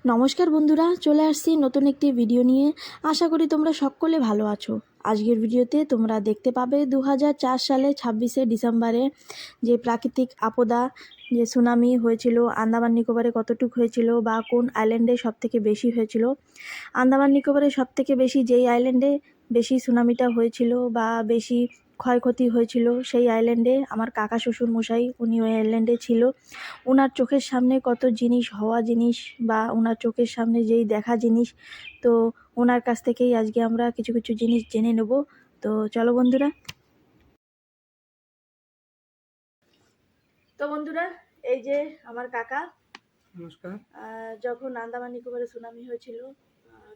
নমস্কার বন্ধুরা, চলে আসছি নতুন একটি ভিডিও নিয়ে। আশা করি তোমরা সকলে ভালো আছো। আজকের ভিডিওতে তোমরা দেখতে পাবে 2004 সালে 26শে ডিসেম্বরে যে প্রাকৃতিক আপদা, যে সুনামি হয়েছিল আন্দামান নিকোবরে কতটুকু হয়েছিল বা কোন আইল্যান্ডে সবথেকে বেশি হয়েছিল। আন্দামান নিকোবরে সবথেকে বেশি যেই আইল্যান্ডে বেশি সুনামিটা হয়েছিল বা বেশি ক্ষয়ক্ষতি হয়েছিল সেই আইল্যান্ডে আমার কাকা শ্বশুর মশাই উনি ওই আইল্যান্ডে ছিল। ওনার চোখের সামনে কত জিনিস হওয়া জিনিস বা ওনার চোখের সামনে যেই দেখা জিনিস, তো ওনার কাছ থেকেই আজকে আমরা কিছু কিছু জিনিস জেনে নেব। তো চলো বন্ধুরা। তো বন্ধুরা, এই যে আমার কাকা। নমস্কার। যখন আন্দামান নিকোবরে সুনামি হয়েছিল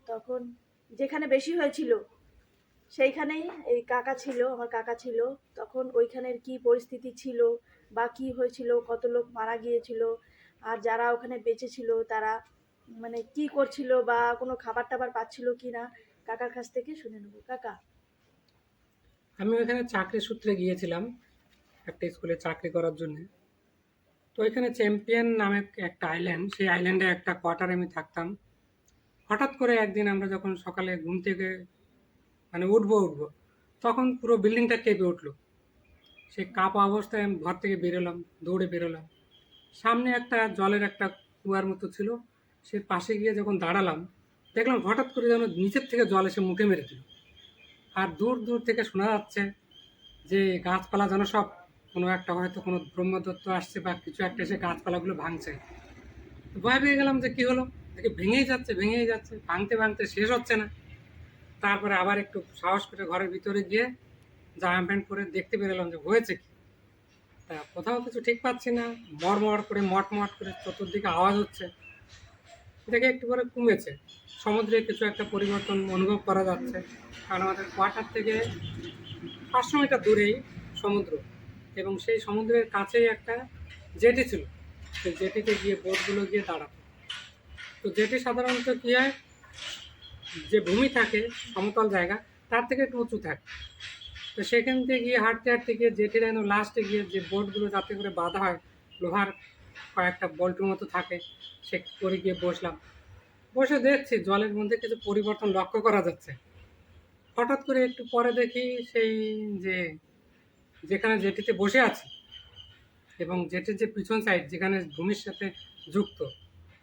তখন যেখানে বেশি হয়েছিল সেইখানেই এই কাকা ছিল, আমার কাকা ছিল। তখন ওইখানের কি পরিস্থিতি ছিল বা কি হয়েছিল, কত লোক মারা গিয়েছিল, আর যারা ওখানে বেঁচে ছিল তারা মানে কি করছিল বা কোনো খাবার টাবার পাচ্ছিল কি না, কাকার কাছ থেকে শুনে নেব। কাকা। আমি ওখানে চাকরি সূত্রে গিয়েছিলাম একটা স্কুলে চাকরি করার জন্য। তো এখানে চ্যাম্পিয়ন নামে একটা আইল্যান্ড, সেই আইল্যান্ডে একটা কোয়ার্টারে আমি থাকতাম। হঠাৎ করে একদিন আমরা যখন সকালে ঘুম থেকে উঠবো তখন পুরো বিল্ডিংটা কেঁপে উঠলো। সেই কাঁপা অবস্থায় আমি ঘর থেকে বেরোলাম, দৌড়ে বেরোলাম। সামনে একটা জলের একটা কুয়ার মতো ছিল, সে পাশে গিয়ে যখন দাঁড়ালাম দেখলাম হঠাৎ করে যেন নিচের থেকে জল এসে মুখে মেরে দিল। আর দূর দূর থেকে শোনা যাচ্ছে যে গাছপালা যেন সব কোনো একটা হয়তো কোনো ব্রহ্মদত্ত আসছে বা কিছু একটা এসে গাছপালাগুলো ভাঙছে। ভয় পেয়ে গেলাম যে কি হলো, দেখে ভেঙেই যাচ্ছে, ভাঙতে ভাঙতে শেষ হচ্ছে না। তারপরে আবার একটু সাহস করে ঘরের ভিতরে গিয়ে জামা প্যান্ট পরে দেখতে বেরোলাম যে হয়েছে কি। তা কোথাও কিছু ঠিক পাচ্ছি না, মড়মড় করে মটমট করে চতুর্দিকে আওয়াজ হচ্ছে। দেখে একটু করে কমেছে, সমুদ্রে কিছু একটা পরিবর্তন অনুভব করা যাচ্ছে। কারণ আমাদের কোয়ার্টার থেকে 500 মিটার দূরেই সমুদ্র, এবং সেই সমুদ্রের কাছেই একটা জেটি ছিল। সেই জেটিতে গিয়ে বোটগুলো গিয়ে দাঁড়াতো। তো জেটি সাধারণত কী হয়, যে ভূমি থাকে সমতল জায়গা তার থেকে একটু উঁচু থাকে। তো সেখান থেকে গিয়ে হাঁটতে হাঁটতে গিয়ে জেটির একদম লাস্টে গিয়ে যে বোটগুলো যাতে করে বাঁধা হয়, লোহার কয়েকটা বল্টুর মতো থাকে, সে করে গিয়ে বসলাম। বসে দেখছি জলের মধ্যে কিছু পরিবর্তন লক্ষ্য করা যাচ্ছে। হঠাৎ করে একটু পরে দেখি সেই যে যেখানে জেটিতে বসে আছি এবং জেটির যে পিছন সাইড যেখানে ভূমির সাথে যুক্ত,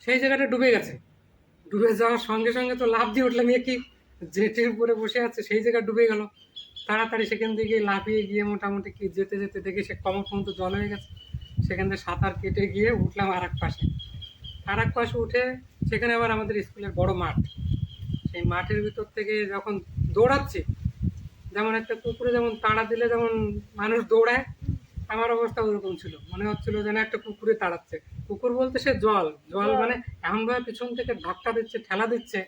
সেই জায়গাটা ডুবে গেছে। ডুবে যাওয়ার সঙ্গে সঙ্গে তো লাফ দিয়ে উঠলাম, কি জেটির উপরে বসে আছে সেই জায়গা ডুবে গেল। তাড়াতাড়ি সেখান থেকে লাফিয়ে গিয়ে মোটামুটি কি যেতে যেতে দেখি সে কমর পর্যন্ত জল হয়ে গেছে। সেখান থেকে সাঁতার কেটে গিয়ে উঠলাম আর এক পাশে। আর এক পাশে উঠে সেখানে আবার আমাদের স্কুলের বড় মাঠ। সেই মাঠের ভিতর থেকে যখন দৌড়াচ্ছি, যেমন একটা কুকুরে যেমন তাড়া দিলে যেমন মানুষ দৌড়ায়, আমার অবস্থা ওরকম ছিল। মনে হচ্ছিল যেন একটা কুকুরে তাড়াচ্ছে। কুকুর বলতে সে জল জল মানে এমনভাবে পিছন থেকে ধাক্কা দিচ্ছে, ঠেলা দিচ্ছে,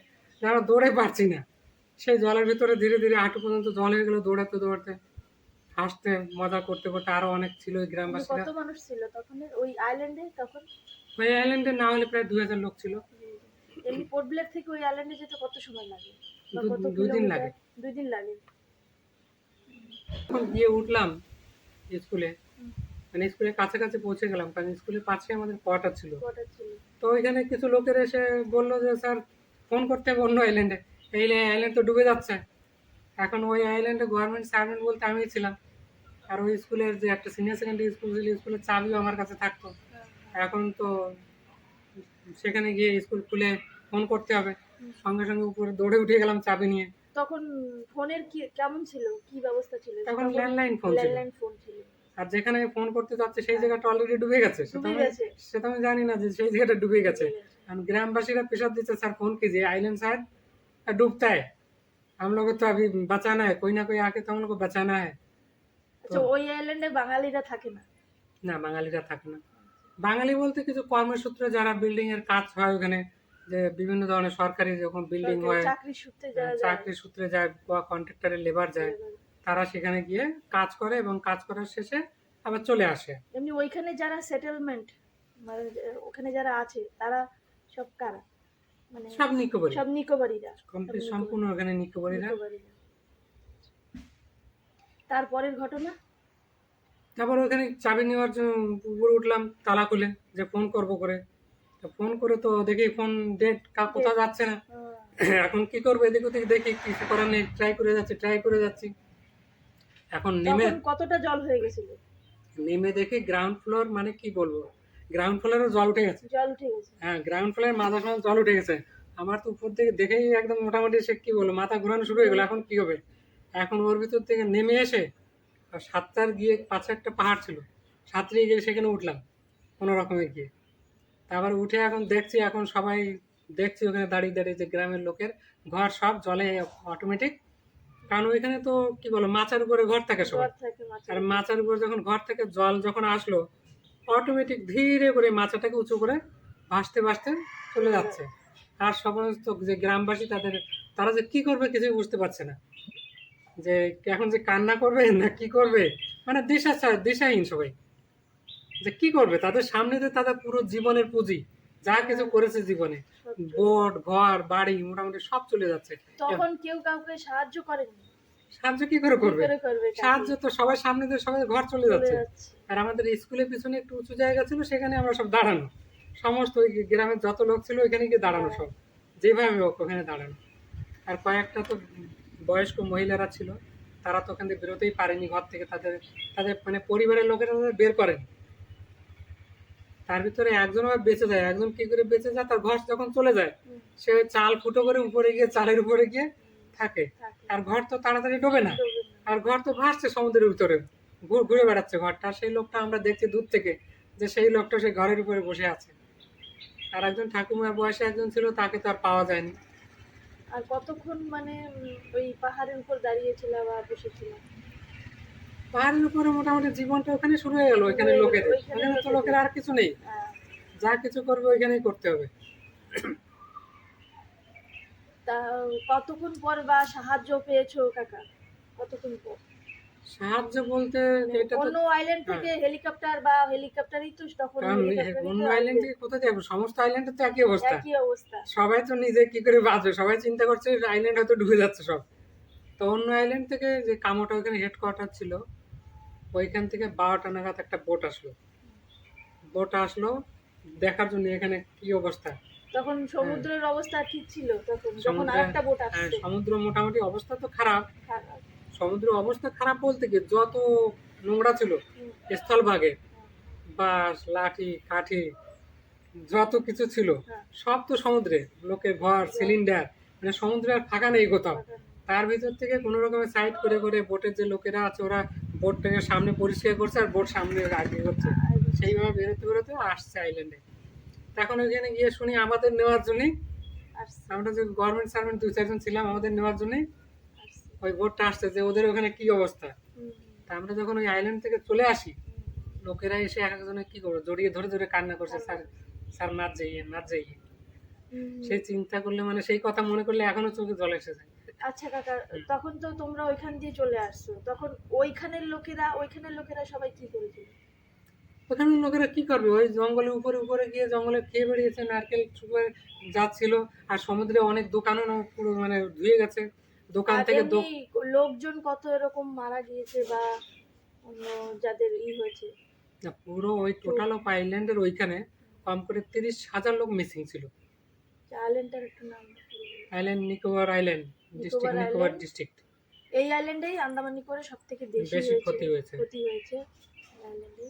যেন দৌড়ে পারছি না। সেই জলের ভিতরে ধীরে ধীরে হাঁটু পর্যন্ত জল হয়ে গেলো দৌড়াতে দৌড়াতে, হাসতে মজা করতে করতে। আরো অনেক ছিল ওই গ্রামবাসীরা। কত মানুষ ছিল তখন ওই আইল্যান্ডে? তখন ওই আইল্যান্ডে না হলে প্রায় 2000 লোক ছিল। এমনি পোর্ট ব্লেয়ার থেকে ওই আইল্যান্ডে যেতে কত সময় লাগে বা কত 2 দিন কিলোমিটার? লাগে। 2 দিন লাগে। তখন গিয়ে উঠলাম স্কুলে, মানে স্কুলের কাছাকাছি পৌঁছে গেলাম, কারণ স্কুলের পাশে আমাদের কোয়ার্টার ছিল। তো ওইখানে কিছু লোকের এসে বললো যে স্যার ফোন করতে হবে অন্য আইল্যান্ডে, এই আইল্যান্ড তো ডুবে যাচ্ছে। এখন ওই আইল্যান্ডে গভর্নমেন্ট সার্ভেন্ট বলতে আমিই ছিলাম। আর ওই স্কুলের যে একটা সিনিয়র সেকেন্ডারি স্কুল ছিল, স্কুলের চাবিও আমার কাছে থাকতো। এখন তো সেখানে গিয়ে স্কুল খুলে ফোন করতে হবে, সঙ্গে সঙ্গে উপরে দৌড়ে উঠে গেলাম চাবি নিয়ে। তখন ফোনের কি কেমন ছিল, কি ব্যবস্থা ছিল? তখন ল্যান্ডলাইন ফোন ছিল। ল্যান্ডলাইন ফোন ছিল। আর যেখানে ফোন করতে যাচ্ছে সেই জায়গাটা অলরেডি ডুবে গেছে, সেটা আমি জানি না যে সেই জায়গাটা ডুবে গেছে। কারণ গ্রামবাসীরা प्रेशर দিচ্ছে, স্যার फोन कीजिए आइलैंड शायद डूबता है, हम लोग तो अभी बचाना है, कोई ना कोई आके तो हम लोग को बचाना है। আচ্ছা, ওই আইল্যান্ডে বাঙালিরা থাকে না? না, বাঙালিরা থাকে না। বাঙালি বলতে কিছু কর্মসূত্রে যারা বিল্ডিং এর কাজ হয় ওখানে, যে বিভিন্ন ধরনের সরকারি যখন বিল্ডিং হয়, চাকরির সূত্রে যায় বা কন্ট্রাক্টরের লেবার যায়, তারা সেখানে গিয়ে কাজ করে এবং কাজ করার শেষে আবার চলে আসে। এমনি ওইখানে যারা সেটেলমেন্ট মানে ওখানে যারা আছে তারা সব কারা? মানে সব নিকোবরি, সব নিকোবরিরা, কমপ্লিট সম্পূর্ণ ওখানে নিকোবরিরা। তারপরের ঘটনা? তারপর ওখানে চাবি নেওয়ার জন্য উপরে উঠলাম তালা খুলে, যে ফোন করব করে। তো তো ফোন করে তো দেখি ফোন ডেট কোথাও যাচ্ছে না। এখন কি করবো, এদিক ওদিক দেখি, কিছু করার নেই, ট্রাই করে যাচ্ছি। এখন তখন কতটা জল হয়ে গেছিল? নেমে দেখি গ্রাউন্ড ফ্লোর, মানে কি বলবো, গ্রাউন্ড ফ্লোরে জল উঠে গেছে। হ্যাঁ, গ্রাউন্ড ফ্লোরের মাথা সময় জল উঠে গেছে। আমার তো উপর থেকে দেখেই একদম মোটামুটি সে কি বলবো, মাথা ঘোরানো শুরু হয়ে গেলো। এখন কি হবে, এখন ওর ভিতর থেকে নেমে এসে আর সাতটার গিয়ে পাশে একটা পাহাড় ছিল, সাঁতরিয়ে গিয়ে সেখানে উঠলাম কোনো রকমে গিয়ে। তারপর উঠে এখন দেখছি, এখন সবাই দেখছি ওখানে দাঁড়িয়ে দাঁড়িয়ে যে গ্রামের লোকের ঘর সব জলে অটোমেটিক। কারণ ওইখানে তো কি বলো, মাচার উপরে ঘর থাকে সবাই, আর মাচার উপরে যখন ঘর থেকে জল যখন আসলো, অটোমেটিক ধীরে করে মাচাটাকে উঁচু করে ভাসতে ভাসতে চলে যাচ্ছে। আর সমস্ত যে গ্রামবাসী তারা যে কি করবে কিছুই বুঝতে পারছে না, যে এখন যে কান্না করবে না কি করবে, মানে দিশাহীন সবাই, যে কি করবে। তাদের সামনে যে তাদের পুরো জীবনের পুঁজি যা কিছু করেছে জীবনে, বোট ঘর বাড়ি মোটামুটি সব চলে যাচ্ছে। তখন কেউ কাউকে সাহায্য করেনি। সাহায্য কি করে করবে, সাহায্য তো সবাই সামনে দিয়ে সবাই ঘর চলে যাচ্ছে। আর আমাদের স্কুলের পিছনে একটু উঁচু জায়গা ছিল, সেখানে আমরা সব দাঁড়ানো, সমস্ত ওই গ্রামের যত লোক ছিল ওইখানে গিয়ে দাঁড়ানো, সব যেভাবে হোক ওখানে দাঁড়ানো। আর কয়েকটা তো বয়স্ক মহিলারা ছিল, তারা তো ওখান থেকে বেরোতেই পারেনি ঘর থেকে, তাদের তাদের মানে পরিবারের লোকেরা তাদের বের করেনি। তার ভিতরে একজন আবার বেঁচে যায়। একজন কি করে বেঁচে যায়, তার ঘর যখন চলে যায়, সে ওই চাল ফুটো করে উপরে গিয়ে চালের উপরে গিয়ে থাকে। আর ঘর তো তাড়াতাড়ি ডোবে না, আর ঘর তো ভাসছে সমুদ্রের ভিতরে, ঘুরে বেড়াচ্ছে ঘরটা। সেই লোকটা আমরা দেখছি দূর থেকে, যে সেই লোকটা সেই ঘরের উপরে বসে আছে। আর একজন ঠাকুমার বয়সে একজন ছিল, তাকে তো আর পাওয়া যায়নি। আর কতক্ষণ মানে ওই পাহাড়ের উপর দাঁড়িয়েছিল বা বসেছিল? পাহাড়ের উপরে মোটামুটি জীবনটা ওখানে শুরু হয়ে গেল। ওইখানে লোকেদের, ওখানে তো লোকের আর কিছু নেই, যা কিছু করবে ওইখানেই করতে হবে। তা কতক্ষণ পর বা সাহায্য পেয়েছো কাকা? কতক্ষণ পর সাহায্য বলতে, এটা তো অন্য আইল্যান্ড থেকে হেলিকপ্টার বা হেলিকপ্টারই তো তখন, অন্য আইল্যান্ড থেকে কোথায় যাবো, সমস্ত আইল্যান্ডে তো একই অবস্থা। একই অবস্থা, সবাই তো নিজে কি করে বাঁচবে, সবাই চিন্তা করছে আইল্যান্ড হয়তো ডুবে যাচ্ছে সব। তো অন্য আইল্যান্ড থেকে যে কামোটা ওখানে হেডকোয়ার্টার ছিল, ওইখান থেকে 12টা নাগাদ একটা বোট আসলো দেখার জন্য এখানে কি অবস্থা। তখন সমুদ্রের অবস্থা ঠিক ছিল তখন, যখন আরেকটা বোট হ্যাঁ, আসছে? সমুদ্র মোটামুটি অবস্থা তো খারাপ। সমুদ্র অবস্থা খারাপ বলতে কি, যত নোংরা ছিল স্থলভাগে, বাঁশ লাঠি কাঠি যত কিছু ছিল সব তো সমুদ্রে, লোকের ঘর সিলিন্ডার, মানে সমুদ্রে আর ফাঁকা নেই কোথাও। তার ভিতর থেকে কোনো রকমের সাইড করে করে বোটের যে লোকেরা আছে, ওরা বোটটাকে সামনে পরিষ্কার করছে আর বোট সামনে আগে করছে, সেইভাবে বেরোতে বেরোতে আসছে আইল্যান্ডে। এখন ওইখানে গিয়ে শুনি আমাদের নেওয়ার জন্যই, আমরা যে গভর্নমেন্ট সার্ভেন্ট 2-4 জন ছিলাম, আমাদের নেওয়ার জন্যই ওই বোটটা আসছে, যে ওদের ওখানে কি অবস্থা। তা আমরা যখন ওই আইল্যান্ড থেকে চলে আসি, লোকেরা এসে এক একজনে কি করবো জড়িয়ে ধরে ধরে কান্না করছে, স্যার স্যার মার যাইয়ে। সেই চিন্তা করলে, মানে সেই কথা মনে করলে এখনো চোখে জল এসে যায়। আচ্ছা কাকা, তখন তো তোমরা ওইখান দিয়ে চলে আসছো, তখন ওইখানের লোকেরা সবাই কি করেছিল? ওখানের লোকেরা কি করবে, ওই জঙ্গলের উপরে উপরে গিয়ে জঙ্গলে খেয়ে বেরিয়েছে, নারকেল চুপে যাচ্ছিল। আর সমুদ্রে অনেক দোকানও পুরো মানে ধুয়ে গেছে, দোকান থেকে লোকজন কত এরকম মারা গিয়েছে বা অন্য যাদের হয়েছে? পুরো ওই টোটাল অফ আইল্যান্ডের ওইখানে কম করে 30,000 লোক মিসিং ছিল। আইল্যান্ডটার একটু নাম? Island Nicobar island district, Nicobar district. এই আইল্যান্ডেই আন্দামান নিকোবরে সবথেকে বেশি ক্ষতি হয়েছে আইল্যান্ডে।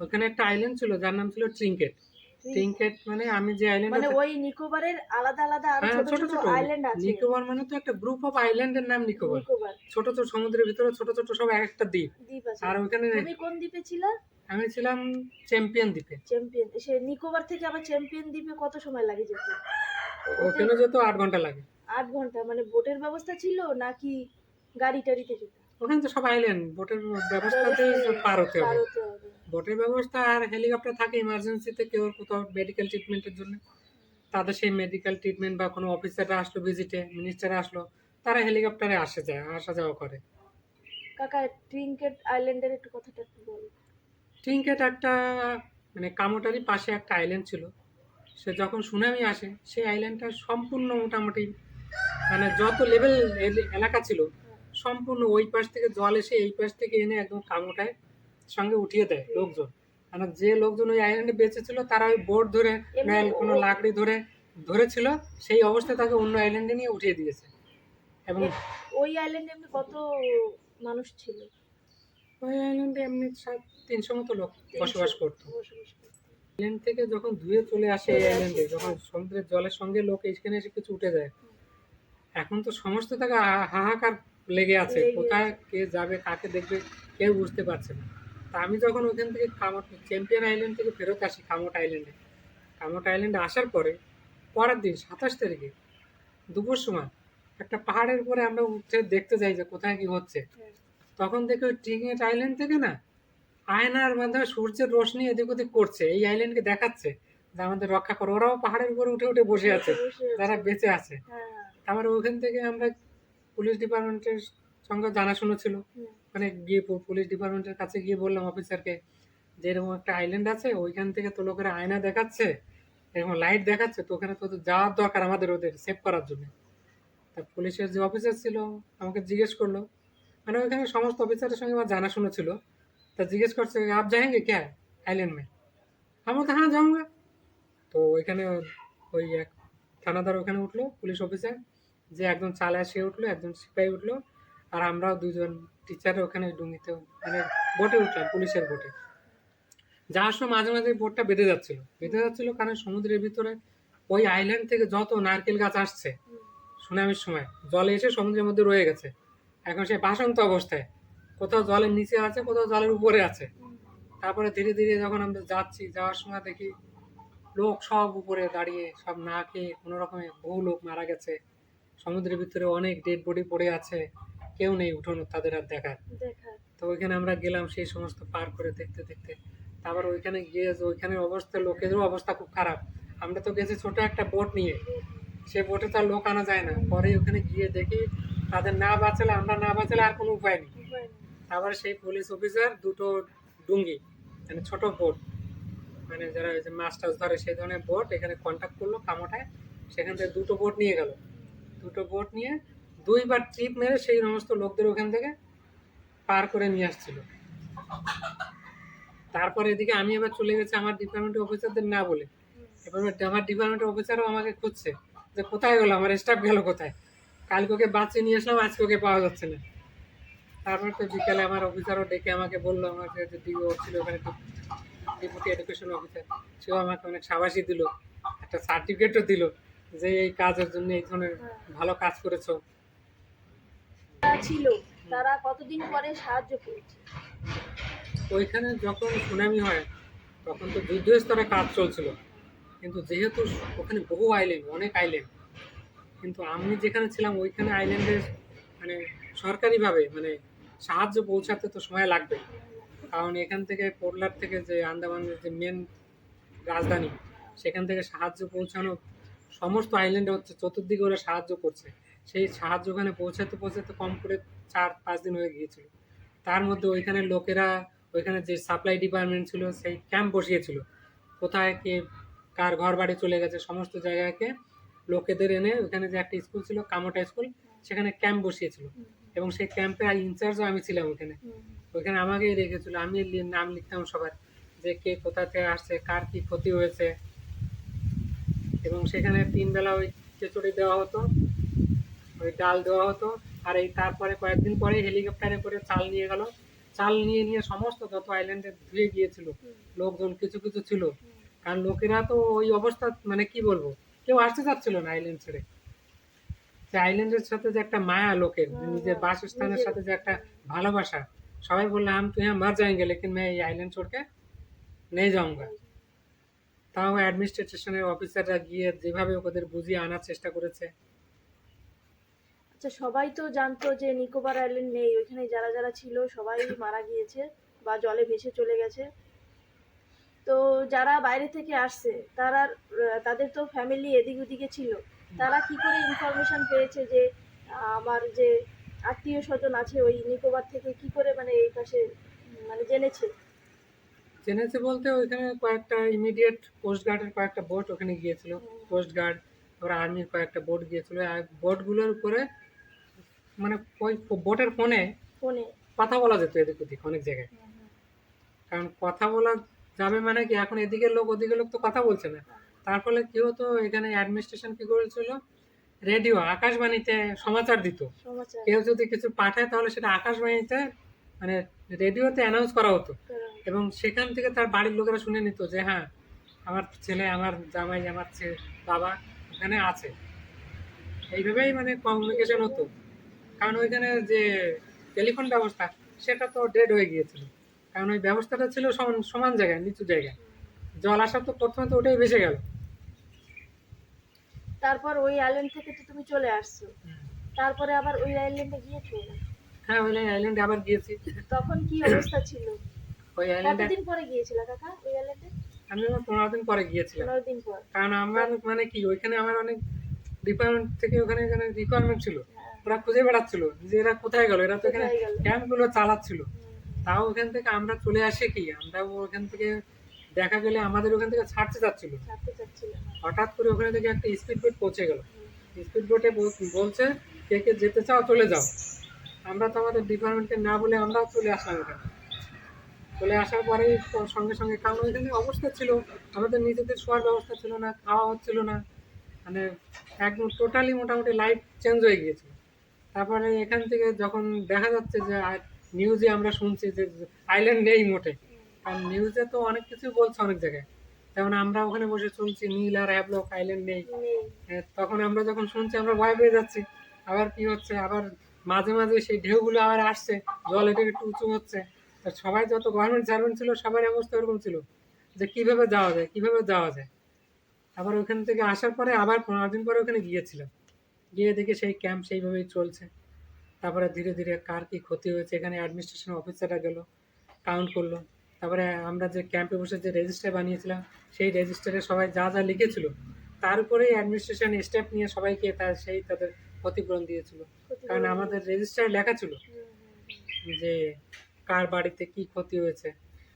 ওখানে একটা আইল্যান্ড ছিল যার নাম ছিল ট্রিঙ্কেট, মানে আমি যে আইল্যান্ড, মানে ওই নিকোবরের আলাদা আলাদা আরো ছোট ছোট আইল্যান্ড আছে। নিকোবর মানে তো একটা গ্রুপ অফ আইল্যান্ডের নাম নিকোবর। ছোট ছোট সমুদ্রের ভিতরে ছোট ছোট সব একটা দ্বীপ আছে। আর ওখানে তুমি কোন দ্বীপে ছিলে? আমি ছিলাম চ্যাম্পিয়ন দ্বীপে। সে নিকোবর থেকে আবার চ্যাম্পিয়ন দ্বীপে কত সময় লাগে যেতে? ওখানে যেতে 8 ঘন্টা লাগে। 8 ঘন্টা? মানে বোটের ব্যবস্থা ছিল নাকি গাড়ি টাড়িতে যেতে? ওখানে তো সব আইল্যান্ড, বোটের ব্যবস্থাতে পার হতে হবে। বোটের ব্যবস্থা আর হেলিকপ্টার থাকে ইমার্জেন্সিতে, কেউ কোথাও মেডিকেল ট্রিটমেন্টের জন্য, তাদের সেই মেডিকেল ট্রিটমেন্ট বা কোনো অফিসাররা আসলো ভিজিটে, মিনিস্টার আসলো, তারা হেলিকপ্টারে আসা যাওয়া করে। কাকা, ট্রিঙ্কেট আইল্যান্ডের একটু কথাটা একটু বলো। ট্রিঙ্কেট একটা মানে কামোটারি পাশে একটা আইল্যান্ড ছিল। সে যখন সুনামি আসে, সেই আইল্যান্ডটা সম্পূর্ণ মোটামুটি মানে যত লেভেল এলাকা ছিল, সম্পূর্ণ ওই পাশ থেকে জল এসে এই পাশ থেকে এনে একদম কামোটায় সঙ্গে উঠিয়ে দেয় লোকজন। মানে যে লোকজন ওই আইল্যান্ডে বেঁচে ছিল তারা ওই বোট ধরে এমনি কোনো লাকড়ি ধরে ধরেছিল, সেই অবস্থায় তাকে অন্য আইল্যান্ডে নিয়ে উঠিয়ে দিয়েছে। এবং ওই আইল্যান্ডে এমনি কত মানুষ ছিল? ওই আইল্যান্ডে এমনি 300 মতো লোক 300 বসবাস করতো। বসবাস করতো। আইল্যান্ড থেকে যখন ধুয়ে চলে আসে এই আইল্যান্ডে, যখন সমুদ্রের জলের সঙ্গে লোক এখানে এসে কিছু উঠে যায়, এখন তো সমস্ত জায়গা হাহাকার লেগে আছে, লেগে কোথায় আছে। কে যাবে কাকে দেখবে কেউ বুঝতে পারছে না। তা আমি যখন ওখান থেকে কামট চ্যাম্পিয়ন আইল্যান্ড থেকে ফেরত আসি কামট আইল্যান্ডে আসার পরে পরের দিন 27 তারিখে দুপুর সময় একটা পাহাড়ের উপরে আমরা উঠে দেখতে যাই যে কোথায় কি হচ্ছে। হ্যাঁ। তখন দেখি ওই ট্রিঙেট আইল্যান্ড থেকে না আয়নার মাধ্যমে সূর্যের রোশনি এদিক ওদিক করছে, এই আইল্যান্ডকে দেখাচ্ছে যে আমাদের রক্ষা করো। ওরাও পাহাড়ের উপরে উঠে উঠে বসে আছে, বসে আছে। যারা বেঁচে আছে। হ্যাঁ। তারপরে ওখান থেকে আমরা পুলিশ ডিপার্টমেন্টের সঙ্গে জানাশোনা ছিল, হুম। মানে গিয়ে পুলিশ ডিপার্টমেন্টের কাছে গিয়ে বললাম অফিসারকে যে এরকম একটা আইল্যান্ড আছে, ওইখান থেকে তো লোকেরা আয়না দেখাচ্ছে, এরকম লাইট দেখাচ্ছে, তো ওখানে তো যাওয়ার দরকার আমাদের ওদের সেভ করার জন্য। তা পুলিশের যে অফিসার ছিল আমাকে জিজ্ঞেস করলো, মানে ওইখানে সমস্ত অফিসারের সঙ্গে আমার জানাশোনা ছিল, তা জিজ্ঞেস করছে আপ যাएंगे क्या आइलैंड में? আমি বলতে হ্যাঁ যাऊंगा। তো ওইখানে ওই এক থানাদার ওখানে উঠলো, পুলিশ অফিসার, যে একজন চালায় সে উঠলো, একজন সিপাহী উঠলো, আর আমরাও দুজন টিচার ওখানে ডুঙ্গিতে মানে বোটে উঠলাম, পুলিশের বোটে। যাওয়ার সময় মাঝে মাঝে বোটটা বেঁধে যাচ্ছিল কারণ সমুদ্রের ভিতরে ওই আইল্যান্ড থেকে যত নারকেল গাছ আসছে সুনামির সময় জলে এসে সমুদ্রের মধ্যে রয়ে গেছে। এখন সে ভাসন্ত অবস্থায়, কোথাও জলের নিচে আছে, কোথাও জলের উপরে আছে। তারপরে ধীরে ধীরে যখন আমরা যাওয়ার সময় দেখি লোক সব উপরে দাঁড়িয়ে সব না খেয়ে কোনো রকমে বহু লোক মারা গেছে, সমুদ্রের ভিতরে অনেক ডেড বডি পড়ে আছে, কেউ নেই উঠোনো তাদের আর দেখার। তো ওইখানে আমরা গেলাম সেই সমস্ত পার করে দেখতে দেখতে। তারপর ওইখানে গিয়ে ওইখানের অবস্থা, লোকেদেরও অবস্থা খুব খারাপ। আমরা তো গেছি ছোট একটা বোট নিয়ে, সে বোটে তো আর লোক আনা যায় না। পরে ওখানে গিয়ে দেখি তাদের আমরা না বাঁচালে আর কোনো উপায় নেই। তারপরে সেই পুলিশ অফিসার দুটো ডুঙ্গি, মানে ছোট বোট, মানে যারা ওই যে মাছ টাছ ধরে সেই ধরনের বোট এখানে কন্ট্যাক্ট করলো কামোটায়, সেখান থেকে দুটো বোট নিয়ে গেল। দুটো বোট নিয়ে 2বার ট্রিপ মেরে সেই সমস্ত লোকদের ওখান থেকে পার করে নিয়ে আসছিল। তারপরে এদিকে আমি এবার চলে গেছি আমার ডিপার্টমেন্টের অফিসারদের না বলে, এবার আমার ডিপার্টমেন্টের অফিসারও আমাকে খুঁজছে যে কোথায় গেলো, আমার স্টাফ গেল কোথায়, কালকে ওকে বাঁচিয়ে নিয়ে আসলাম, আজকে ওকে পাওয়া যাচ্ছে না। তারপর তো বিকালে আমার অফিসারও ডেকে আমাকে বললো, আমার যে ডিও ছিল ওখানে, ডেপুটি এডুকেশন অফিসার, সেও আমাকে অনেক সাবাসী দিল, একটা সার্টিফিকেটও দিল যে এই কাজের জন্য এই ধরনের ভালো কাজ করেছো। ছিল তারা কতদিন পরে সাহায্য করেছে? ওইখানে যখন সুনামি হয় তখন তো যুদ্ধ স্তরে কাজ চলছিল, কিন্তু যেহেতু ওখানে বহু আইল্যান্ড, অনেক আইল্যান্ড, কিন্তু আমি যেখানে ছিলাম ওইখানে আইল্যান্ডের মানে সরকারিভাবে মানে সাহায্য পৌঁছাতে তো সময় লাগবে, কারণ এখান থেকে পোর্টলার থেকে যে আন্দামানের যে মেন রাজধানী, সেখান থেকে সাহায্য পৌঁছানো সমস্ত আইল্যান্ডে হচ্ছে, চতুর্দিকে ওরা সাহায্য করছে। সেই সাহায্য ওখানে পৌঁছাতে পৌঁছাতে কম করে 4-5 দিন হয়ে গিয়েছিল। তার মধ্যে ওইখানে লোকেরা, ওইখানে যে সাপ্লাই ডিপার্টমেন্ট ছিল সেই ক্যাম্প বসিয়েছিল, কোথায় কে কার ঘর বাড়ি চলে গেছে সমস্ত জায়গাকে লোকেদের এনে, ওখানে যে একটা স্কুল ছিল কামোটা স্কুল, সেখানে ক্যাম্প বসিয়েছিল, এবং সেই ক্যাম্পের ইনচার্জও আমি ছিলাম ওখানে। ওইখানে আমাকেই রেখেছিল, আমি নাম লিখতাম সবার, যে কে কোথা থেকে আসছে, কার কি ক্ষতি হয়েছে। এবং সেখানে 3 বেলা ওই খিচুড়ি দেওয়া হতো, ওই ডাল দেওয়া হতো। আর এই তারপরে কয়েকদিন পরে হেলিকপ্টারে করে চাল নিয়ে গেল, চাল নিয়ে সমস্ত যত আইল্যান্ডে ধুয়ে গিয়েছিল লোকজন, কিছু কিছু ছিল, কারণ লোকেরা তো ওই অবস্থা, মানে কি বলবো, কেউ আসতে চাচ্ছিল না আইল্যান্ড ছেড়ে। যে আইল্যান্ডের সাথে যে একটা মায়া লোকের, নিজের বাসস্থানের সাথে যে একটা ভালোবাসা, সবাই বললে हम तो यहाँ मर जाएंगे लेकिन मैं ये आइलैंड छोड़ के नहीं जाऊंगा। তাও অ্যাডমিনিস্ট্রেশনের অফিসাররা গিয়ে যেভাবে ওদের বুঝিয়ে আনার চেষ্টা করেছে। আচ্ছা, সবাই তো জানতো যে নিকোবর আইল্যান্ড নেই, ওইখানে যারা যারা ছিল সবাই মারা গিয়েছে বা জলে ভেসে চলে গেছে। তো যারা বাইরে থেকে আসছে তারা, তাদের তো ফ্যামিলি এদিক ওদিকে ছিল, তারা কি করে ইনফরমেশন পেয়েছে যে আমার যে আত্মীয় স্বজন আছে ওই নিকোবর থেকে, কি করে মানে এই পাশে মানে জেনেছে বলতে ওইখানে কয়েকটা ইমিডিয়েট কোস্ট গার্ডের কয়েকটা বোট ওখানে গিয়েছিল, কোস্ট গার্ড, ওরা আর্মির কয়েকটা বোট গিয়েছিল। আর বোটগুলোর উপরে মানে ওই বোটের ফোনে ফোনে কথা বলা যেত এদিক ওদিক অনেক জায়গায়, কারণ কথা বলা যাবে মানে কি, এখন এদিকের লোক ওদিকের লোক তো কথা বলছে না। তার ফলে কি হতো, এখানে অ্যাডমিনিস্ট্রেশন কি করেছিল, রেডিও আকাশবাণীতে সমাচার দিত। সমাচার কেউ যদি কিছু পাঠায় তাহলে সেটা আকাশবাণীতে মানে রেডিওতে অ্যানাউন্স করা হতো, করা। এবং সেখান থেকে তার বাড়ির লোকেরা শুনে নিত যে হ্যাঁ, আমার ছেলে, আমার জামাই, আমার বাবা ওখানে আছে। এইভাবেই মানে কমিউনিকেশন হতো। কারণ ওইখানে যে টেলিফোন ব্যবস্থা সেটা তো ডেড হয়ে গিয়েছিল। কারণ ওই ব্যবস্থাটা ছিল সমান সমান জায়গায়, নিচু জায়গায়। জল আসা তো প্রথমে তো ওটাই ভেসে গেল। তারপর ওই আইল্যান্ড থেকে তো তুমি চলে আসছো, তারপরে আবার ওই আইল্যান্ডে গিয়েছো? হ্যাঁ, ওই আইল্যান্ডে আবার গিয়েছি। তখন কি অবস্থা ছিল? ওই আইল্যান্ডে কতদিন পরে গিয়েছিলা কাকা ওই আইল্যান্ডে? আমি আমার 15 দিন পরে গিয়েছিলাম। 15 দিন পর। কারণ আমার মানে কি, ওইখানে আমার অনেক ডিপার্টমেন্ট থেকে ওখানে এখানে রিকোয়ারমেন্ট ছিল। ওরা খুঁজে বেড়াচ্ছিল যে এরা কোথায় গেল, এরা তো এখানে কোথায় গেল? ক্যাম্পগুলো চালাচ্ছিল। তাও ওখান থেকে আমরা চলে আসি কি, আমরা ওখান থেকে দেখা গেলে আমাদের ওখান থেকে ছাড়তে যাচ্ছিল, ছাড়তে চাচ্ছিল না। হঠাৎ করে ওখানে থেকে একটা স্পিড বোট পৌঁছে গেল। স্পিড বোটে বলছে কে কে যেতে চাও চলে যাও। আমরা তো আমাদের ডিপার্টমেন্টকে না বলে আমরাও চলে আসলাম এখানে। চলে আসার পরেই তো সঙ্গে সঙ্গে, কারণ ওইখানে অবস্থা ছিল, আমাদের নিজেদের শোয়ার ব্যবস্থা ছিল না, খাওয়া হচ্ছিল না, মানে একদম টোটালি মোটামুটি লাইফ চেঞ্জ হয়ে গিয়েছিল। তারপরে এখান থেকে যখন দেখা যাচ্ছে যে নিউজে আমরা শুনছি যে আইল্যান্ড নেই মোটে, কারণ নিউজে তো অনেক কিছু বলছে অনেক জায়গায়, যেমন আমরা ওখানে বসে শুনছি নীল আর হ্যাভলক আইল্যান্ড নেই। তখন আমরা যখন শুনছি আমরা ভয় পেয়ে যাচ্ছি। আবার কি হচ্ছে, আবার মাঝে মাঝে সেই ঢেউগুলো আবার আসছে, জল এটা একটু উঁচু হচ্ছে। তা সবাই যত গভর্নমেন্ট সার্ভেন্ট ছিল সবার অবস্থা এরকম ছিল যে কিভাবে যাওয়া যায়, কিভাবে যাওয়া যায়। আবার ওখান থেকে আসার পরে আবার 15 দিন পরে ওখানে গিয়েছিলাম, গিয়ে দেখি সেই ক্যাম্প সেইভাবেই চলছে। তারপরে ধীরে ধীরে কার কি ক্ষতি হয়েছে এখানে অ্যাডমিনিস্ট্রেশন অফিসাররা গেল, কাউন্ট করলো। তারপরে আমরা যে ক্যাম্পে বসে যে রেজিস্টার বানিয়েছিলাম সেই রেজিস্টারে সবাই যা যা লিখেছিল তার উপরেই অ্যাডমিনিস্ট্রেশন স্টেপ নিয়ে সবাইকে তাদের ক্ষতিপূরণ দিয়েছিল। কারণ আমাদের রেজিস্টারে লেখা ছিল যে কার বাড়িতে কি ক্ষতি হয়েছে,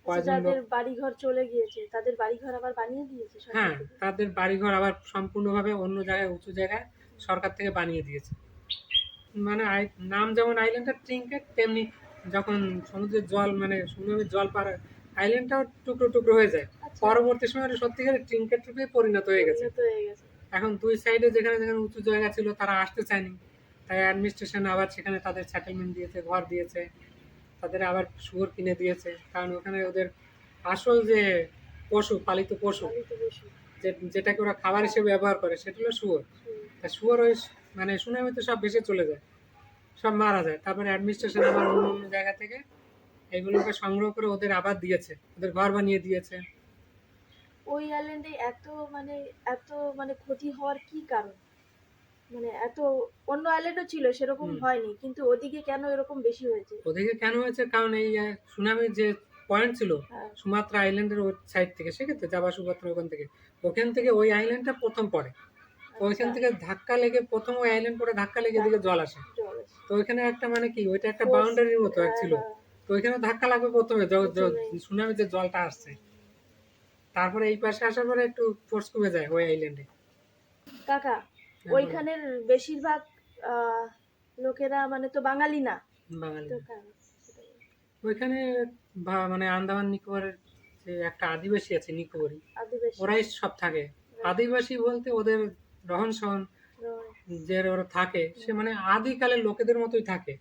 কয়জন লোক। যাদের বাড়িঘর চলে গিয়েছে তাদের বাড়িঘর আবার বানিয়ে দিয়েছে সরকার হ্যাঁ, থেকে? তাদের বাড়িঘর আবার সম্পূর্ণভাবে অন্য জায়গায়, উঁচু জায়গায় সরকার থেকে বানিয়ে দিয়েছে। মানে নাম যেমন আইল্যান্ডের ট্রিঙ্কেট, তেমনি যখন সমুদ্রের জল মানে সুনামির জল পার আইল্যান্ডটাও টুকরো টুকরো হয়ে যায়। আচ্ছা। পরবর্তী সময় এটা সত্যিকারের ট্রিঙ্কেট রূপে পরিণত হয়ে গেছে। উন্নত হয়ে গেছে। এখন দুই সাইডে যেখানে যেখানে উঁচু জায়গা ছিল তারা আসতে চায়নি, তাই অ্যাডমিনিস্ট্রেশন আবার সেখানে তাদের সেটেলমেন্ট দিয়েছে, ঘর দিয়েছে, তাদের আবার শুয়োর কিনে দিয়েছে। কারণ ওখানে ওদের আসল যে পশু, পালিত পশু, পালিত পশু। যেটাকে ওরা খাবার হিসেবে ব্যবহার করে সেটা হলো শুয়োর। তা শুয়োর ওই মানে সুনামিতে সব ভেসে চলে যায়, সব মারা যায়। তারপরে অ্যাডমিনিস্ট্রেশন আবার অন্য অন্য জায়গা থেকে এগুলোকে সংগ্রহ করে ওদের আবার দিয়েছে, ওদের ঘর বানিয়ে দিয়েছে। ওই আইল্যান্ডে এত মানে ক্ষতি হওয়ার কি কারণ? মানে এত অন্য আইল্যান্ডও ছিল সেরকম হয়নি, কিন্তু ওদিকে কেন এরকম বেশি হয়েছে? ওদিকে কেন হয়েছে, কারণ এই সুনামির যে পয়েন্ট ছিল হ্যাঁ। সুমাত্রা আইল্যান্ডের ওই সাইড থেকে, সেক্ষেত্রে জাভা সুমাত্রা ওখান থেকে ওই আইল্যান্ডটা প্রথম পড়ে। তো ওইখান থেকে ধাক্কা লেগে প্রথম ওই আইল্যান্ড পরে ধাক্কা লেগে এদিকে জল আসে। জল আছে। তো ওইখানে একটা মানে কি, ওইটা একটা বাউন্ডারির মতো এক ছিল। তো ওইখানে ধাক্কা লাগবে প্রথমে সুনামির যে জলটা আসছে, তারপরে এই পাশে আসার পরে একটু ফোর্স কমে যায় ওই আইল্যান্ডে। কাকা, ওইখানের বেশিরভাগ আহ, লোকেরা মানে তো বাঙালি না, বাঙালি তো ওইখানে মানে আন্দামান নিকোবরের যে একটা আদিবাসী আছে নিকোবরি, আদিবাসী। ওরাই সব থাকে। আদিবাসী বলতে ওদের রহন সহন যে ওরা থাকে সে মানে আদিকালের লোকেদের মতোই থাকে।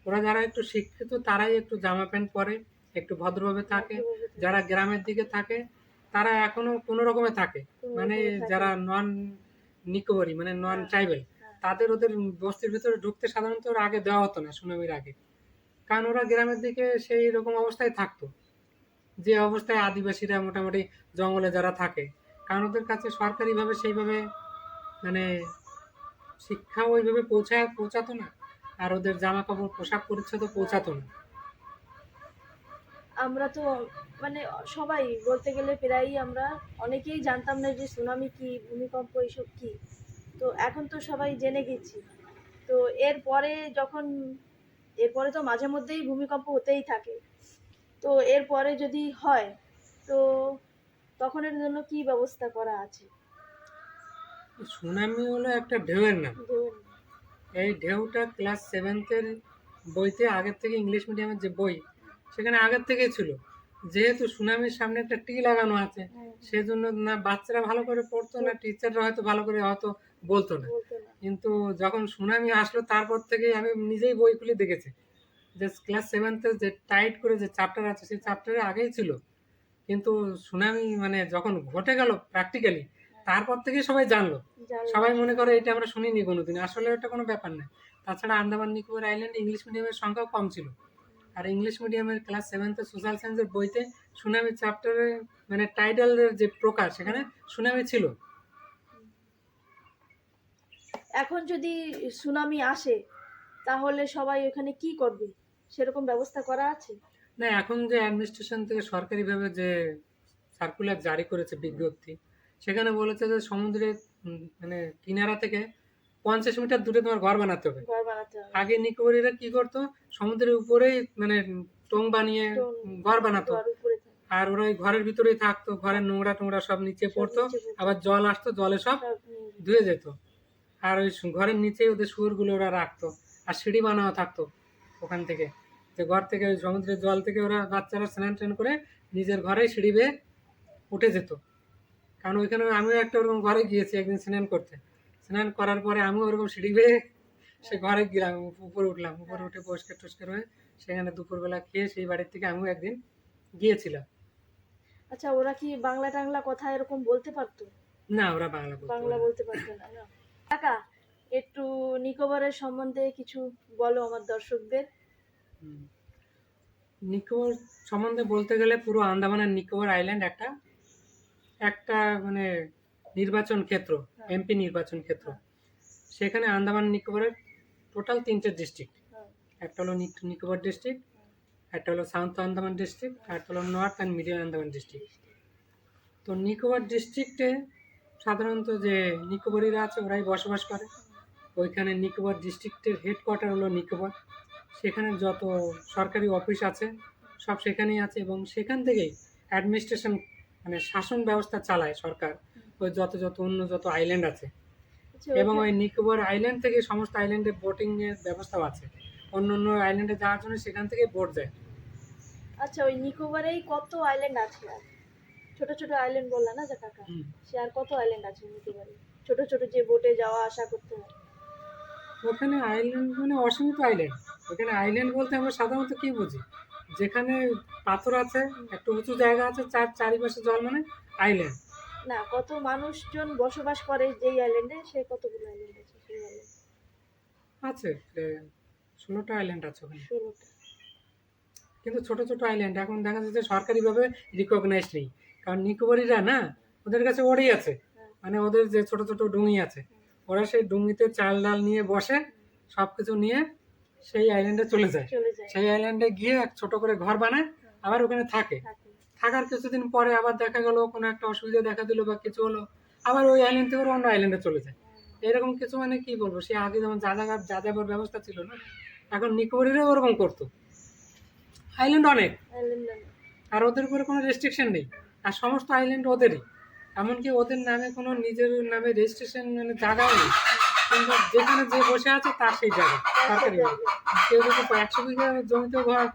ওরা যারা একটু শিক্ষিত তারাই একটু জামা প্যান্ট পরে, একটু ভদ্রভাবে থাকে। যারা গ্রামের দিকে থাকে তারা এখনো কোনো রকমে থাকে, মানে যারা নন নিকোবরি মানে নন ট্রাইবেল, তাদের ওদের বস্তির ভিতরে ঢুকতে সাধারণত ওর আগে দেওয়া হতো না সুনামির আগে। কারণ ওরা গ্রামের দিকে সেই রকম অবস্থায় থাকতো, যে অবস্থায় আদিবাসীরা মোটামুটি জঙ্গলে যারা থাকে। কারণ ওদের কাছে সরকারিভাবে সেইভাবে মানে শিক্ষা ওইভাবে পৌঁছাতো না, আর ওদের জামা কাপড় পোশাক পরিচ্ছদও পৌঁছাতো না। আমরা তো মানে সবাই বলতে গেলে প্রায়ই আমরা অনেকেই জানতাম না যে সুনামি কি, ভূমিকম্প এইসব কি। তো এখন তো সবাই জেনে গেছি। তো এরপরে তো মাঝে মধ্যেই ভূমিকম্প হতেই থাকে। তো এরপরে যদি হয় তো তখন এর জন্য কি ব্যবস্থা করা আছে? সুনামি হলো একটা ঢেউয়ের নাম। এই ঢেউটা ক্লাস 7th বইতে আগের থেকে, ইংলিশ মিডিয়ামের যে বই সেখানে আগের থেকেই ছিল। যেহেতু সুনামির সামনে একটা টি লাগানো আছে, সেজন্য না বাচ্চারা ভালো করে পড়তো না, টিচাররা হয়তো ভালো করে হয়তো বলতো না। বলতো না। কিন্তু যখন সুনামি আসলো তারপর থেকেই আমি নিজেই বই খুলে দেখেছি যে ক্লাস সেভেন্থে যে টাইট করে যে চ্যাপ্টার আছে সেই চ্যাপ্টারে আগেই ছিল, কিন্তু সুনামি মানে যখন ঘটে গেল প্র্যাকটিক্যালি, তারপর থেকেই সবাই জানলো। সবাই মনে করে এটা আমরা শুনিনি কোনোদিন, আসলে ওটা কোনো ব্যাপার না। তাছাড়া আন্দামান নিকোবর আইল্যান্ডে ইংলিশ মিডিয়ামের সংখ্যাও কম ছিল, আর ইংলিশ মিডিয়ামের ক্লাস সেভেন্থে সোশ্যাল সায়েন্সের বইতে সুনামি চ্যাপ্টারে মানে টাইটেলের যে প্রকার সেখানে সুনামি ছিল। এখন যদি সুনামি আসে তাহলে সবাই ওখানে কি করবে, সেরকম ব্যবস্থা করা আছে? না, এখন যে অ্যাডমিনিস্ট্রেশন থেকে সরকারিভাবে যে সার্কুলার জারি করেছে বিজ্ঞপ্তি, সেখানে বলেছে যে সমুদ্রের মানে কিনারা থেকে 50 মিটার দূরে তোমার ঘর বানাতে হবে। ঘর বানাতে হবে। আগে নিকোবরীরা কি করতো, সমুদ্রের উপরেই মানে টোং বানিয়ে ঘর বানাতো, ঘর উপরে থাকে। আর ওরা ওই ঘরের ভিতরেই থাকতো, ঘরের নোংরা টোংরা সব নিচে পড়তো, আবার জল আসতো, জলে সব সব নিয়ে যেত। ধুয়ে যেত। আর ওই ঘরের নিচেই ওদের শুয়োরগুলো ওরা রাখতো, আর সিঁড়ি বানানো থাকতো ওখান থেকে, যে ঘর থেকে ওই সমুদ্রের জল থেকে ওরা বাচ্চারা স্নান টান করে নিজের ঘরেই সিঁড়ি বেয়ে উঠে যেত। কারণ ওইখানে আমিও একটা ওরকম ঘরে গিয়েছি একদিন স্নান করতে, স্নান করার পরে আমিও ওরকম সিঁড়ি বেয়ে সে ঘরে গেলাম, উপরে উঠলাম, উপরে উঠে পরিষ্কার টরিষ্কার হয়ে সেখানে দুপুরবেলা খেয়ে সেই বাড়ির থেকে আমিও একদিন গিয়েছিলাম। আচ্ছা, ওরা কি বাংলা টাংলা কথা এরকম বলতে পারতো? না, ওরা বাংলা বলতো বাংলা না। বলতে পারতো না, না? কাকা, একটু নিকোবরের সম্বন্ধে কিছু বলো আমার দর্শকদের। হুম। নিকোবর সম্বন্ধে বলতে গেলে পুরো আন্দামান আর নিকোবর আইল্যান্ড একটা একটা মানে নির্বাচন ক্ষেত্র, এমপি নির্বাচন ক্ষেত্র। সেখানে আন্দামান নিকোবরের টোটাল 3টে ডিস্ট্রিক্ট। একটা হলো নিকোবর ডিস্ট্রিক্ট, একটা হলো সাউথ আন্দামান ডিস্ট্রিক্ট, আর একটা হলো north and middle Andaman district. তো নিকোবর ডিস্ট্রিক্টে সাধারণত যে নিকোবরিরা আছে ওরাই বসবাস করে। ওইখানে নিকোবর ডিস্ট্রিক্টের হেডকোয়ার্টার হলো নিকোবর, সেখানে যত সরকারি অফিস আছে সব সেখানেই আছে, এবং সেখান থেকেই অ্যাডমিনিস্ট্রেশন মানে শাসন ব্যবস্থা চালায় সরকার ওই যত অন্য যত আইল্যান্ড আছে। এবং ওই নিকোবর আইল্যান্ড থেকে সমস্ত আইল্যান্ডে বোটিং এর ব্যবস্থাও আছে, অন্য অন্য আইল্যান্ডে যাওয়ার জন্য সেখান থেকে বোট যায়। আচ্ছা, ওই নিকোবরেই কত আইল্যান্ড আছে? আর ছোট ছোট আইল্যান্ড বললা না যে কাকা, সে আর কত আইল্যান্ড আছে নিকোবরে? ছোট ছোট যে বোটে যাওয়া আসা করতে হয়। ওখানে আইল্যান্ড মানে অসীমিত আইল্যান্ড। ওখানে আইল্যান্ড বলতে আমরা সাধারণত কি বুঝি, যেখানে পাথর আছে, একটু উঁচু জায়গা আছে, চারিপাশে জল, মানে আইল্যান্ড। না, কত মানুষজন বসবাস করে যেই আইল্যান্ডে, সে কতগুলো আইল্যান্ড আছে সেই আইল্যান্ডে? আছে 16টা আইল্যান্ড আছে ওখানে, 16টা। কিন্তু ছোট ছোট আইল্যান্ড। এখন দেখা যাচ্ছে সরকারিভাবে রিকগনাইজ নেই, কারণ নিকোবরিরা না, ওদের কাছে ওড়ি আছে, মানে ওদের যে ছোট ছোট ডুঙি আছে, ওরা সেই ডুঙিতে চাল ডাল নিয়ে বসে, সব কিছু নিয়ে সেই আইল্যান্ডে চলে যায়। সেই আইল্যান্ডে গিয়ে এক ছোট করে ঘর বানায়, আবার ওখানে থাকে। থাকার কিছুদিন পরে আবার দেখা গেল কোনো একটা অসুবিধা দেখা দিল বা কিছু হলো, আবার ওই আইল্যান্ড থেকে ওরা অন্য আইল্যান্ডে চলে যায়। এরকম কিছু মানে কি বলবো, সে আগে যেমন যাযাবর ব্যবস্থা ছিল না, এখন নিকোবরিরাও ওরকম করতো। আইল্যান্ড অনেক, আর ওদের উপরে কোনো রেস্ট্রিকশন নেই, আর সমস্ত আইল্যান্ড ওদেরই, এমনকি ওদের নামে কোনো নিজের নামে রেজিস্ট্রেশন মানে জায়গাও নেই, কিন্তু যেখানে যে বসে আছে তার সেই জায়গা সরকারি। কেউ যদি 100 বিঘা জমিতে ঘর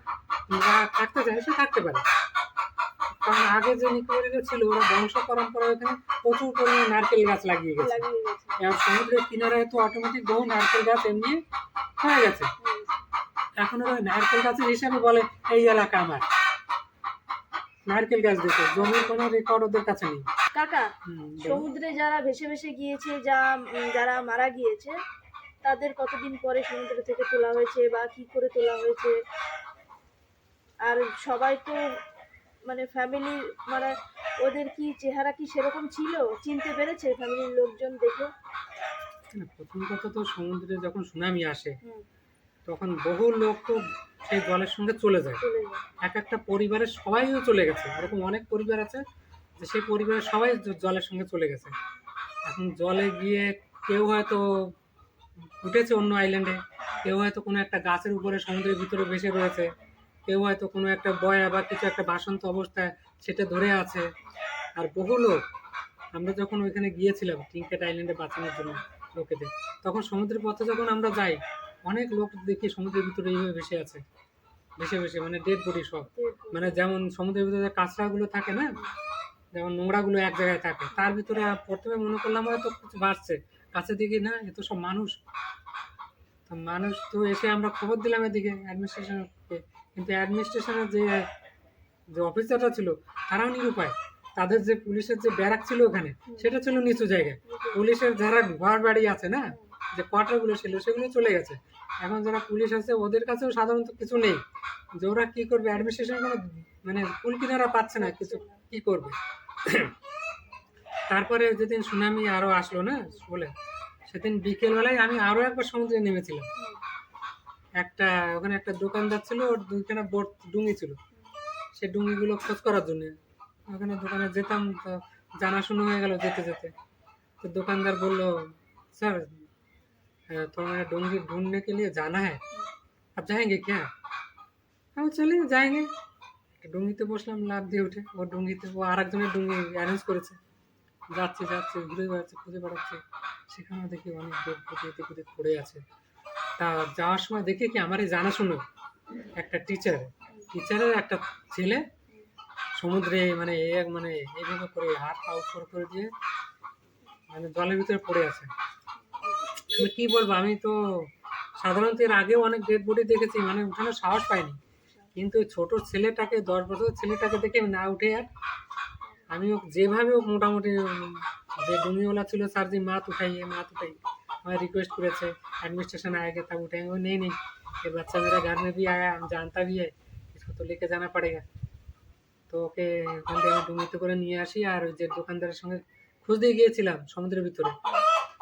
থাকতে চায় সে থাকতে পারে, কারণ আগে যে নিকোবরিরা ছিল ওরা বংশ পরম্পরা ওখানে প্রচুর পরিমাণে নারকেল গাছ লাগিয়ে গেছে, এবং সমুদ্রের কিনারায় তো অটোমেটিক বহু নারকেল গাছ এমনি হয়ে গেছে। এখন ওরা নারকেল গাছের হিসাবে বলে এই এলাকা আমার, নারকেল গাছ দেখে জমির কোনো রেকর্ড ওদের কাছে নেই। কাকা, সমুদ্রে যারা ভেসে ভেসে গিয়েছে, যারা মারা গিয়েছে, তাদের কতদিন পরে সমুদ্র থেকে তোলা হয়েছে বা কি করে তোলা হয়েছে? আর সবাই তো মানে ফ্যামিলি, মানে ওদের কি চেহারা কি সেরকম ছিল? চিনতে পেরেছে ফ্যামিলির লোকজন দেখে? প্রথম কথা তো সমুদ্রে যখন সুনামি আসে তখন বহু লোক তো সেই জলের সঙ্গে চলে যায়, এক একটা পরিবারের সবাইও চলে গেছে। এরকম অনেক পরিবার আছে যে সেই পরিবারের সবাই জলের সঙ্গে চলে গেছে। এখন জলে গিয়ে কেউ হয়তো উঠেছে অন্য আইল্যান্ডে, কেউ হয়তো কোনো একটা গাছের উপরে সমুদ্রের ভিতরে ভেসে রয়েছে, কেউ হয়তো কোনো একটা বয়া বা কিছু একটা বাসন্ত অবস্থায় সেটা ধরে আছে। আর বহু লোক, আমরা যখন ওইখানে গিয়েছিলাম ট্রিঙ্কেট আইল্যান্ডে বাঁচানোর জন্য লোকেদের, তখন সমুদ্রের পথে যখন আমরা যাই অনেক লোক দেখি সমুদ্রের ভিতরে এইভাবে ভেসে আছে। ভেসে ভেসে, মানে ডেড বডি সব। মানে যেমন সমুদ্রের ভিতরে কাঁচরাগুলো থাকে না, যেমন নোংরাগুলো এক জায়গায় থাকে, তার ভিতরে প্রথমে মনে করলাম হয়তো কিছু বাড়ছে, কাছে দেখি না এ তো সব মানুষ। তো মানুষ তো এসে আমরা খবর দিলাম এদিকে অ্যাডমিনিস্ট্রেশনকে, কিন্তু অ্যাডমিনিস্ট্রেশনের যে যে অফিসাররা ছিল তারাও নিরুপায়। তাদের যে পুলিশের যে ব্যারাক ছিল ওখানে, সেটা ছিল নিচু জায়গায়। পুলিশের যারা ঘর বাড়ি আছে না, যে কোয়ার্টারগুলো ছিল সেগুলো চলে গেছে। এখন যারা পুলিশ আছে ওদের কাছেও সাধারণত কিছু নেই, যে ওরা কি করবে, অ্যাডমিনিস্ট্রেশন কোনো মানে কুল কিনারা পাচ্ছে না কিছু, কি করবে। তারপরে যেদিন সুনামি আরো আসলো না বলে, সেদিন বিকেলবেলায় আমি আরো একবার সমুদ্রে নেমেছিলাম। একটা ওখানে একটা দোকানদার ছিল, ওর দুইখানা বোট ডুঙি ছিল, সেই ডুঙিগুলো খোঁজ করার জন্য ওখানে দোকানে যেতাম। তো জানাশোনা হয়ে গেল যেতে যেতে। तो दुकानदार बोलो, सर तुम्हारा डोंगी ढूंढने के लिए जाना है, आप जाएंगे क्या? हम चले जाएंगे। ডুঙ্গিতে বসলাম, লাফ দিয়ে উঠে ও ডুঙ্গিতে, ও আর একজনের ডুঙ্গি অ্যারেঞ্জ করেছে, যাচ্ছে যাচ্ছে ঘুরে বেড়াচ্ছে, খুঁজে বেড়াচ্ছে। সেখানে দেখি অনেক ডেড বডি এদিক ওদিক পড়ে আছে। তা যাওয়ার সময় দেখি কি আমার এই জানাশুনো একটা টিচারের একটা ছেলে সমুদ্রে মানে মানে এইভাবে করে হাত পা উপর করে দিয়ে মানে জলের ভিতরে পড়ে আছে। আমি কি বলবো, আমি তো সাধারণত এর আগেও অনেক ডেড বডি দেখেছি, মানে উঠানোর সাহস পাইনি, কিন্তু ওই ছোট ছেলেটাকে, 10 বছরের ছেলেটাকে দেখে আমি না উঠে আর আমি যেভাবে হোক মোটামুটি যে ডুঙিওয়ালা ছিল স্যার जी मात उठाइए मात उठाइए, हमें रिक्वेस्ट করেছে एडमिनिस्ट्रेशन आएगा तब उठाएंगे। वो नहीं नहीं, ये बच्चा मेरा घर में भी आया, हम जानता भी है, इसको तो लेके जाना पड़ेगा। তো ওকে ওখান থেকে ডুঙিতে করে নিয়ে আসি, আর ওই যে দোকানদারের সঙ্গে খুঁজতে গিয়েছিলাম সমুদ্রের ভিতরে,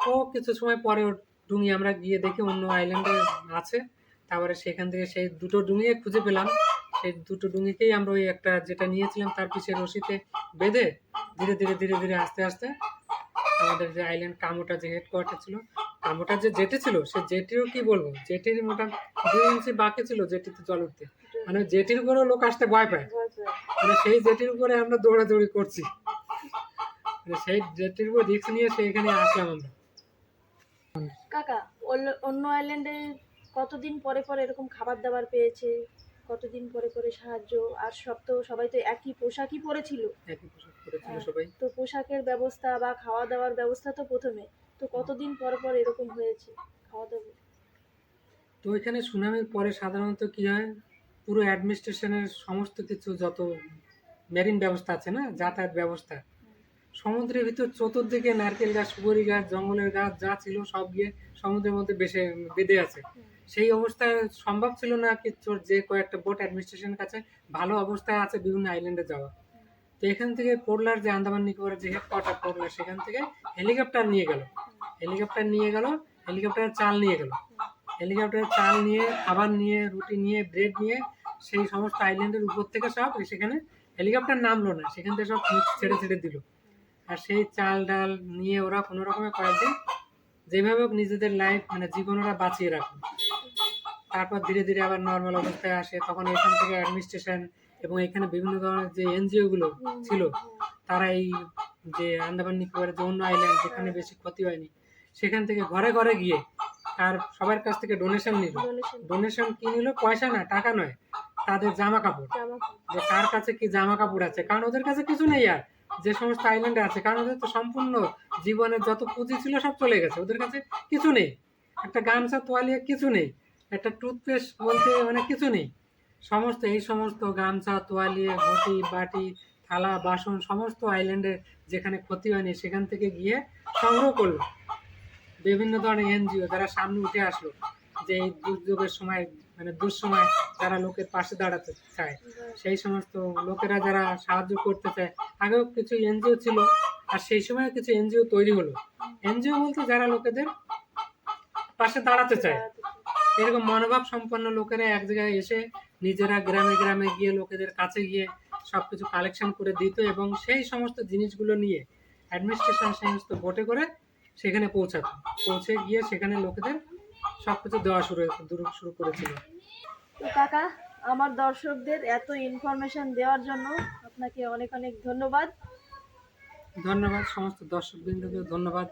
ও কিছু সময় পরে ওর ডুঙি আমরা গিয়ে দেখি অন্য আইল্যান্ডে আছে। তারপরে সেখান থেকে সেই দুটো ডুঙি খুঁজে পেলাম। সেই দুটো ডুঙিকেই আমরা ওই একটা যেটা নিয়েছিলাম তার পিছে রশিতে বেঁধে ধীরে ধীরে ধীরে ধীরে আস্তে আস্তে আমাদের যে আইল্যান্ড কামোটা যে হেডকোয়ার্টার ছিল, কামোটার যে জেটি ছিল, সে জেটিরও কি বলবো, জেটির মোটামুটি 2 ইঞ্চি বাকি ছিল জেটিতে জল উঠতে। মানে জেটির উপরেও লোক আসতে ভয় পায়, মানে সেই জেটির উপরে আমরা দৌড়াদৌড়ি করছি, মানে সেই জেটির উপর রিস্ক নিয়ে সেখানে আসলাম আমরা। কাকা, অন্য আইল্যান্ডে কতদিন পরে পরে এরকম খাবার দাবার পেয়েছে, কতদিন পরে পরে সাহায্য, আর সবাই তো একই পোশাকই পরেছিল, একই পোশাক পরেছিল সবাই। তো পোশাকের ব্যবস্থা বা খাওয়া দাওয়ার ব্যবস্থা তো প্রথমে, তো কতদিন পর পর এরকম হয়েছে খাওয়া দাওয়া? তো এখানে সুনামির পরে সাধারণত কি হয়, পুরো অ্যাডমিনিস্ট্রেশনের সমস্ত কিছু যত মেরিন ব্যবস্থা আছে না, যাতায়াত ব্যবস্থা, সমুদ্রের ভিতর চতুর্দিকে নারকেল গাছ, সুপারি গাছ, জঙ্গলের গাছ যা ছিল সব গিয়ে সমুদ্রের মধ্যে বেঁধে আছে। সেই অবস্থায় সম্ভব ছিল না কি তোর যে কয়েকটা বোট অ্যাডমিনিস্ট্রেশনের কাছে ভালো অবস্থায় আছে বিভিন্ন আইল্যান্ডে যাওয়া। তো এখান থেকে পোর্টলার যে আন্দামান নিকোবরের যে হেডকোয়ার্টার পোর্টলার, সেখান থেকে হেলিকপ্টার নিয়ে গেল, হেলিকপ্টারের চাল নিয়ে গেল, হেলিকপ্টারের চাল নিয়ে, খাবার নিয়ে, রুটি নিয়ে, ব্রেড নিয়ে সেই সমস্ত আইল্যান্ডের উপর থেকে সব সেখানে, হেলিকপ্টার নামলো না, সেখান থেকে সব ছেড়ে ছেড়ে দিল। আর সেই চাল ডাল নিয়ে ওরা কোনো রকমে কয়েকদিন যেভাবে হোক নিজেদের লাইফ মানে জীবন ওরা বাঁচিয়ে রাখলো। তারপর ধীরে ধীরে আবার নর্মাল অবস্থায় আসে, তখন এখান থেকে অ্যাডমিনিস্ট্রেশন এবং এখানে বিভিন্ন ধরনের যে এনজিও গুলো ছিল, তারা এই যে আন্দামান নিকোবরের যে অন্য আইল্যান্ড যেখানে বেশি ক্ষতি হয়নি, সেখান থেকে ঘরে ঘরে গিয়ে তার সবার কাছ থেকে ডোনেশন নিল। ডোনেশন কি নিল? পয়সা না, টাকা নয়, তাদের জামা কাপড়, যে কার কাছে কি জামা কাপড় আছে, কারণ ওদের কাছে কিছু নেই আর যে সমস্ত আইল্যান্ডে আছে, কারণ ওদের তো সম্পূর্ণ জীবনের যত পুঁজি ছিল সব চলে গেছে, ওদের কাছে কিছু নেই, একটা গামছা তোয়ালিয়া কিছু নেই, একটা টুথপেস্ট বলতে মানে কিছু নেই। সমস্ত এই সমস্ত গামছা তোয়ালিয়া ঘটি বাটি থালা বাসন সমস্ত আইল্যান্ডে যেখানে ক্ষতি হয়নি সেখান থেকে গিয়ে সংগ্রহ করলো। বিভিন্ন ধরনের এনজিও যারা সামনে উঠে আসলো, যে এই দুর্যোগের সময় মানে দুঃসময় যারা লোকের পাশে দাঁড়াতে চায়, সেই সমস্ত লোকেরা যারা সাহায্য করতে চায়। আগেও কিছু এনজিও ছিল, আর সেই সময় কিছু এনজিও তৈরি হলো। এনজিও বলতে যারা লোকেদের পাশে দাঁড়াতে চায়, এরকম মনোভাব সম্পন্ন লোকেরা এক জায়গায় এসে নিজেরা গ্রামে গ্রামে গিয়ে লোকেদের কাছে গিয়ে সবকিছু কালেকশন করে দিত, এবং সেই সমস্ত জিনিসগুলো নিয়ে অ্যাডমিনিস্ট্রেশন সমস্ত বোটে করে সেখানে পৌঁছে গিয়ে সেখানে লোকেদের সবকিছু দেওয়া শুরু করেছিল। তো কাকা, আমার দর্শকদের এত ইনফরমেশন দেওয়ার জন্য আপনাকে অনেক অনেক ধন্যবাদ। ধন্যবাদ, সমস্ত দর্শকবৃন্দকে ধন্যবাদ।